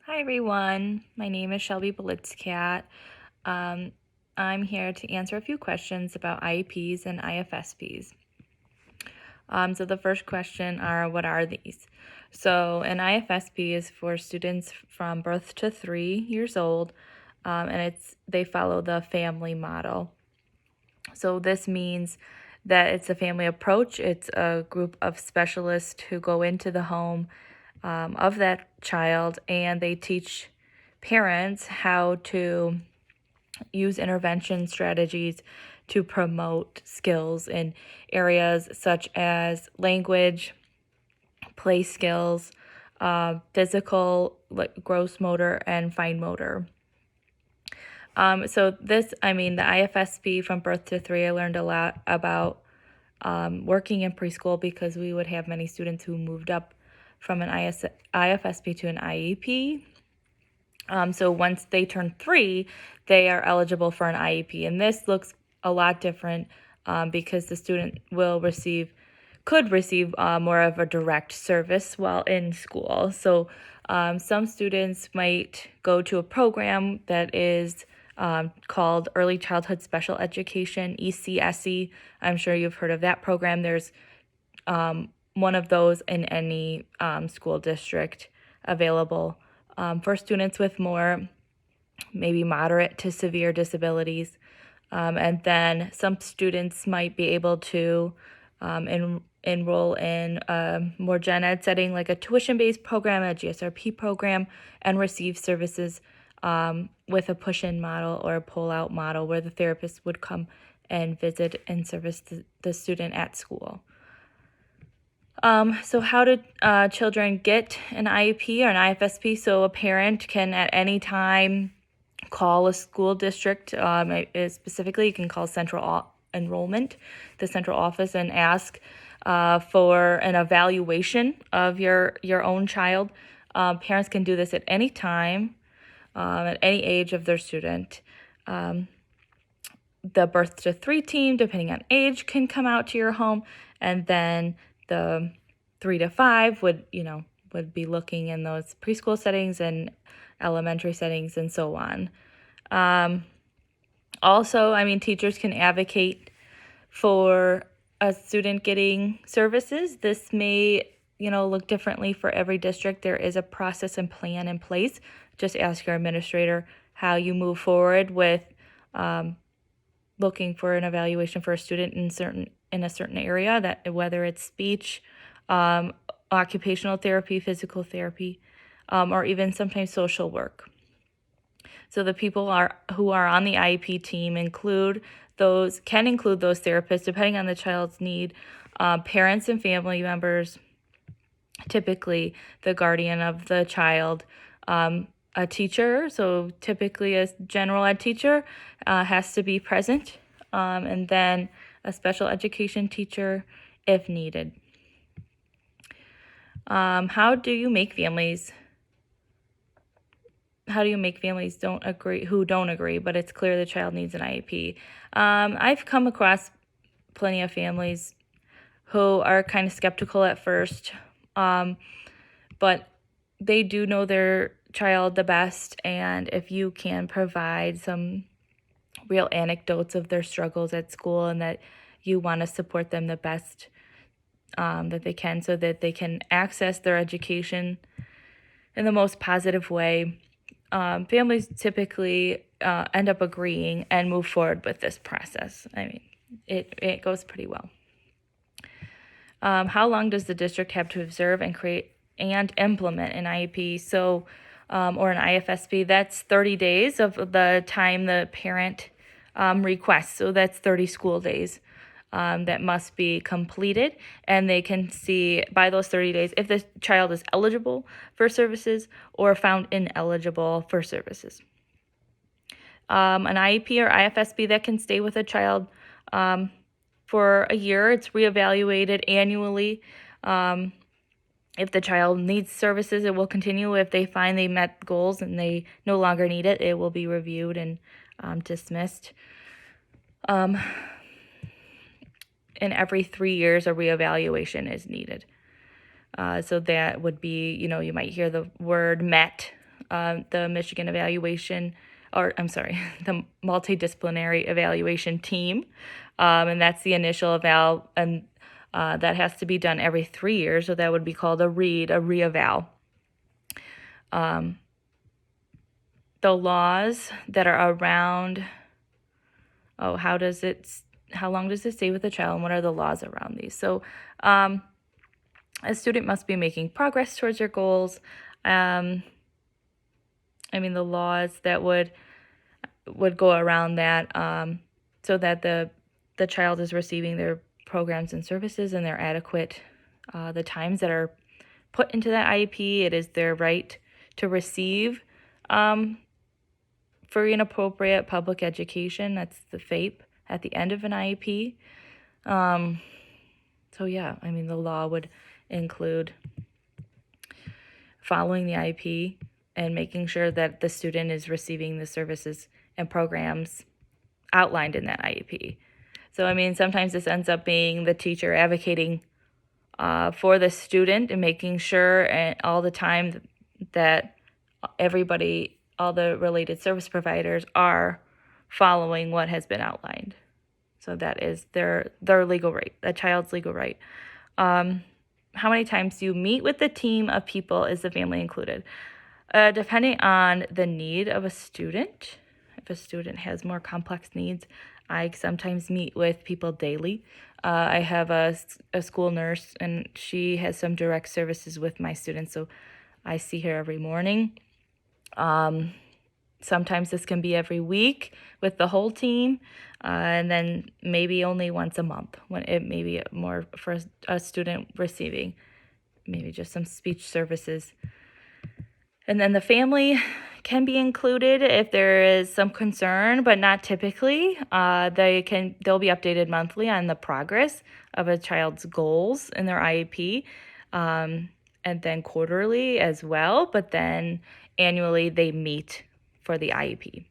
Hi everyone, my name is Shelby Blitzcat. Um, I'm here to answer a few questions about IEPs and IFSPs. So the first question are, what are these? So an IFSP is for students from birth to 3 years old, and they follow the family model. So this means that it's a family approach. It's a group of specialists who go into the home of that child, and they teach parents how to use intervention strategies to promote skills in areas such as language, play skills, physical, like gross motor, and fine motor. The IFSP from birth to 3, I learned a lot about working in preschool because we would have many students who moved up from an IFSP to an IEP. So once they turn 3, they are eligible for an IEP, and this looks a lot different because the student could receive more of a direct service while in school. So some students might go to a program that is called Early Childhood Special Education, ECSE. I'm sure you've heard of that program. There's one of those in any school district available for students with more, maybe moderate to severe disabilities. And then some students might be able to enroll in a more gen ed setting, like a tuition-based program, a GSRP program, and receive services with a push-in model or a pull-out model where the therapist would come and visit and service the student at school. So how do children get an IEP or an IFSP? So a parent can at any time call a school district. Specifically, you can call Central Enrollment, the central office, and ask for an evaluation of your own child. Parents can do this at any time, at any age of their student. The birth to 3 team, depending on age, can come out to your home, and then the 3 to 5 would be looking in those preschool settings and elementary settings and so on. Also, teachers can advocate for a student getting services. This may, look differently for every district. There is a process and plan in place. Just ask your administrator how you move forward with looking for an evaluation for a student in a certain area, that whether it's speech, occupational therapy, physical therapy, or even sometimes social work. So the people who are on the IEP team can include those therapists depending on the child's need, parents and family members, typically the guardian of the child, a teacher, so typically a general ed teacher has to be present, and then a special education teacher if needed. How do you make families don't agree, but it's clear the child needs an IEP? I've come across plenty of families who are kind of skeptical at first, but they do know their child the best, and if you can provide some real anecdotes of their struggles at school and that you want to support them the best that they can so that they can access their education in the most positive way, families typically end up agreeing and move forward with this process. It goes pretty well. How long does the district have to observe and create and implement an IEP or an IFSP? That's 30 days of the time the parent requests. So that's 30 school days that must be completed. And they can see by those 30 days if the child is eligible for services or found ineligible for services. An IEP or IFSP that can stay with a child for a year. It's reevaluated annually. If the child needs services, it will continue. If they find they met goals and they no longer need it, it will be reviewed and dismissed. And every 3 years, a reevaluation is needed. So that would be, you might hear the word MET, the Michigan evaluation, or I'm sorry, the multidisciplinary evaluation team. And that's the initial eval, and that has to be done every 3 years. So that would be called a re-eval. The laws that are around, how long does it stay with the child, and what are the laws around these? So a student must be making progress towards their goals. The laws that would go around that, so that the child is receiving their programs and services and they're adequate. The times that are put into that IEP, it is their right to receive free and appropriate public education. That's the FAPE at the end of an IEP. The law would include following the IEP and making sure that the student is receiving the services and programs outlined in that IEP. So, sometimes this ends up being the teacher advocating for the student and making sure and all the time that everybody, all the related service providers are following what has been outlined. So that is their legal right, a child's legal right. How many times do you meet with the team of people? Is the family included? Depending on the need of a student, if a student has more complex needs, I sometimes meet with people daily. I have a school nurse, and she has some direct services with my students, so I see her every morning. Sometimes this can be every week with the whole team, and then maybe only once a month when it may be more for a student receiving maybe just some speech services. And then the family can be included if there is some concern, but not typically. They'll be updated monthly on the progress of a child's goals in their IEP, and then quarterly as well, but then annually they meet for the IEP.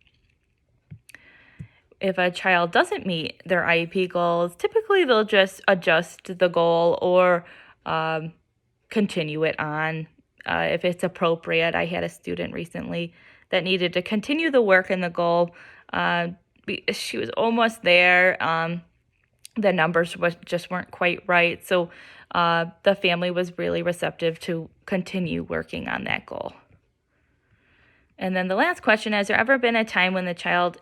If a child doesn't meet their IEP goals, typically they'll just adjust the goal or continue it on if it's appropriate. I had a student recently that needed to continue the work and the goal. She was almost there. The numbers just weren't quite right. So the family was really receptive to continue working on that goal. And then the last question, has there ever been a time when the child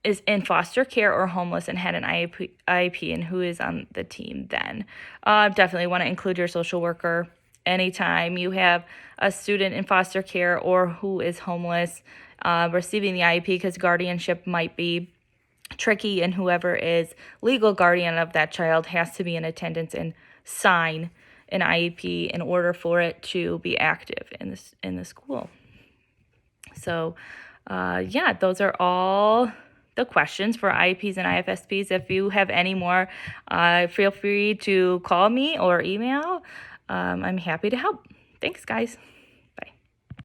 is in foster care or homeless and had an IEP, and who is on the team then? Definitely want to include your social worker. Anytime you have a student in foster care or who is homeless receiving the IEP, because guardianship might be tricky, and whoever is legal guardian of that child has to be in attendance and sign an IEP in order for it to be active in the school. So, those are all the questions for IEPs and IFSPs. If you have any more, feel free to call me or email. I'm happy to help. Thanks, guys.